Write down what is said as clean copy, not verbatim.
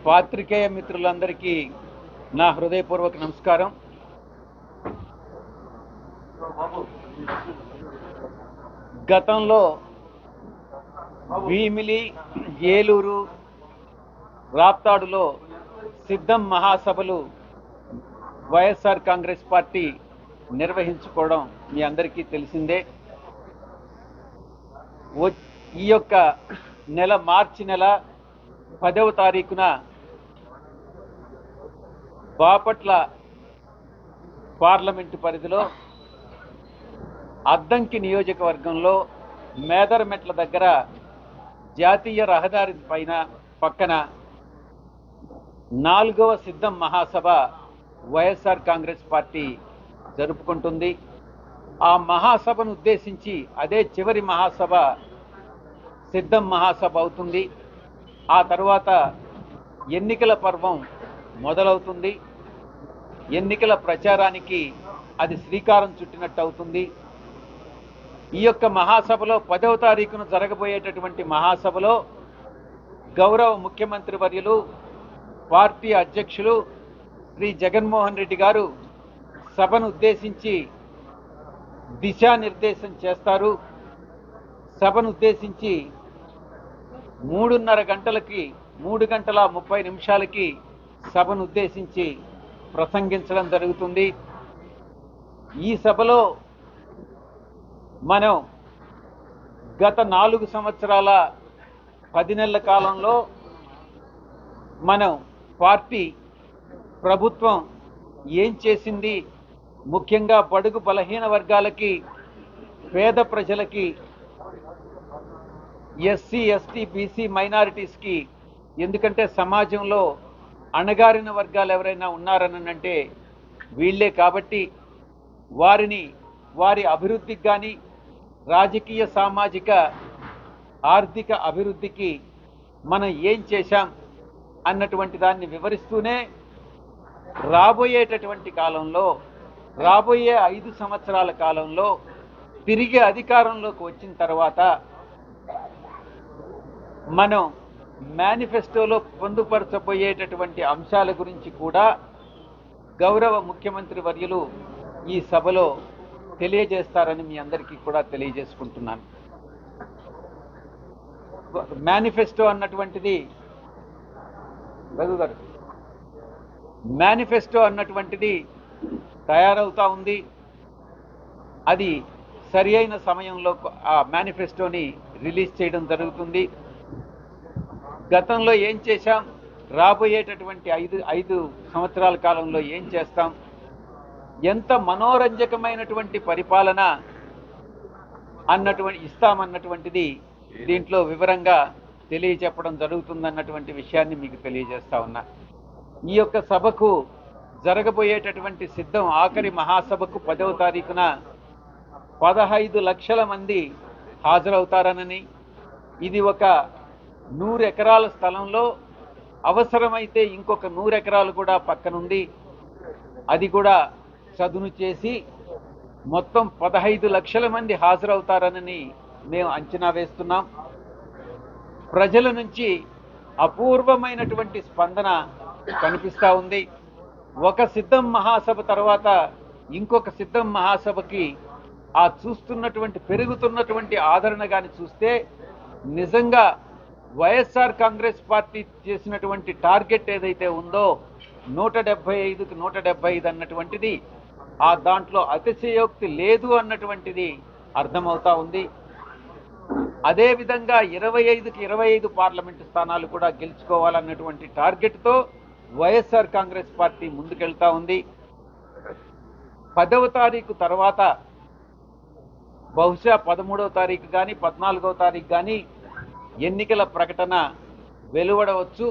పాత్రికేయ మిత్రులందరికీ నా హృదయపూర్వక నమస్కారం. గతంలో భీమిలి, ఏలూరు, రాప్తాడులో సిద్ధం మహాసభలు వైఎస్ఆర్ కాంగ్రెస్ పార్టీ నిర్వహించుకోవడం మీ అందరికీ తెలిసిందే. ఈ యొక్క నెల మార్చి నెల 10వ తారీఖున బాపట్ల పార్లమెంటు పరిధిలో అద్దంకి నియోజకవర్గంలో మేదరమెట్ల దగ్గర జాతీయ రహదారి పక్కన 4వ సిద్ధం మహాసభ వైఎస్ఆర్ కాంగ్రెస్ పార్టీ జరుపుకుంటుంది. ఆ మహాసభను ఉద్దేశించి అదే చివరి మహాసభ సిద్ధం మహాసభ అవుతుంది. ఆ తర్వాత ఎన్నికల పర్వం మొదలవుతుంది. ఎన్నికల ప్రచారానికి అది శ్రీకారం చుట్టినట్టు అవుతుంది. ఈ యొక్క మహాసభలో 10వ తారీఖున జరగబోయేటటువంటి మహాసభలో గౌరవ ముఖ్యమంత్రి వర్యులు, పార్టీ అధ్యక్షులు శ్రీ జగన్మోహన్ రెడ్డి గారు సభను ఉద్దేశించి దిశానిర్దేశం చేస్తారు. సభను ఉద్దేశించి 3:30 గంటలకి 3 గంటల 30 నిమిషాలకి సభను ఉద్దేశించి ప్రసంగించడం జరుగుతుంది. ఈ సభలో మనం గత 4 సంవత్సరాల 10 నెలల కాలంలో మనం పార్టీ ప్రభుత్వం ఏం చేసింది, ముఖ్యంగా బడుగు బలహీన వర్గాలకి, పేద ప్రజలకి, ఎస్సీ, ఎస్టీ, బీసీ మైనారిటీస్కి, ఎందుకంటే సమాజంలో అణగారిన వర్గాలు ఎవరైనా ఉన్నారనంటే వీళ్ళే కాబట్టి వారి అభివృద్ధికి కానీ, రాజకీయ, సామాజిక, ఆర్థిక అభివృద్ధికి మనం ఏం చేశాం అన్నటువంటి దాన్ని వివరిస్తూనే రాబోయేటటువంటి కాలంలో, రాబోయే 5 సంవత్సరాల కాలంలో తిరిగి అధికారంలోకి వచ్చిన తర్వాత మనం మేనిఫెస్టోలో పొందుపరచబోయేటటువంటి అంశాల గురించి కూడా గౌరవ ముఖ్యమంత్రి వర్యులు ఈ సభలో తెలియజేస్తారని మీ అందరికీ కూడా తెలియజేసుకుంటున్నాను. మేనిఫెస్టో అన్నటువంటిది తయారవుతా ఉంది. అది సరి అయిన సమయంలో ఆ మేనిఫెస్టోని రిలీజ్ చేయడం జరుగుతుంది. గతంలో ఏం చేశాం, రాబోయేటటువంటి 5 సంవత్సరాల కాలంలో ఏం చేస్తాం, ఎంత మనోరంజకమైనటువంటి పరిపాలన ఇస్తామన్నటువంటిది దీంట్లో వివరంగా తెలియజెప్పడం జరుగుతుందన్నటువంటి విషయాన్ని మీకు తెలియజేస్తా ఉన్నా. ఈ యొక్క సభకు జరగబోయేటటువంటి సిద్ధం ఆఖరి మహాసభకు 10వ తారీఖున 15 లక్షల మంది హాజరవుతారనని, ఇది ఒక 100 ఎకరాల స్థలంలో అవసరమైతే ఇంకొక 100 ఎకరాలు కూడా పక్కనుండి అది కూడా చదును చేసి మొత్తం 15 లక్షల మంది హాజరవుతారనని మేము అంచనా వేస్తున్నాం. ప్రజల నుంచి అపూర్వమైనటువంటి స్పందన కనిపిస్తూ ఉంది. ఒక సిద్ధం మహాసభ తర్వాత ఇంకొక సిద్ధం మహాసభకి పెరుగుతున్నటువంటి ఆదరణ కానీ చూస్తే నిజంగా వైఎస్ఆర్ కాంగ్రెస్ పార్టీ చేసినటువంటి టార్గెట్ ఏదైతే ఉందో 175కి 175 అన్నటువంటిది దాంట్లో అతిశయోక్తి లేదు అన్నటువంటిది అర్థమవుతా ఉంది. అదేవిధంగా 25కి 25 పార్లమెంటు స్థానాలు కూడా గెలుచుకోవాలన్నటువంటి టార్గెట్తో వైఎస్ఆర్ కాంగ్రెస్ పార్టీ ముందుకెళ్తా ఉంది. 10వ తారీఖు తర్వాత బహుశా 13వ తారీఖు కానీ 14వ తారీఖు కానీ ఎన్నికల ప్రకటన వెలువడవచ్చు.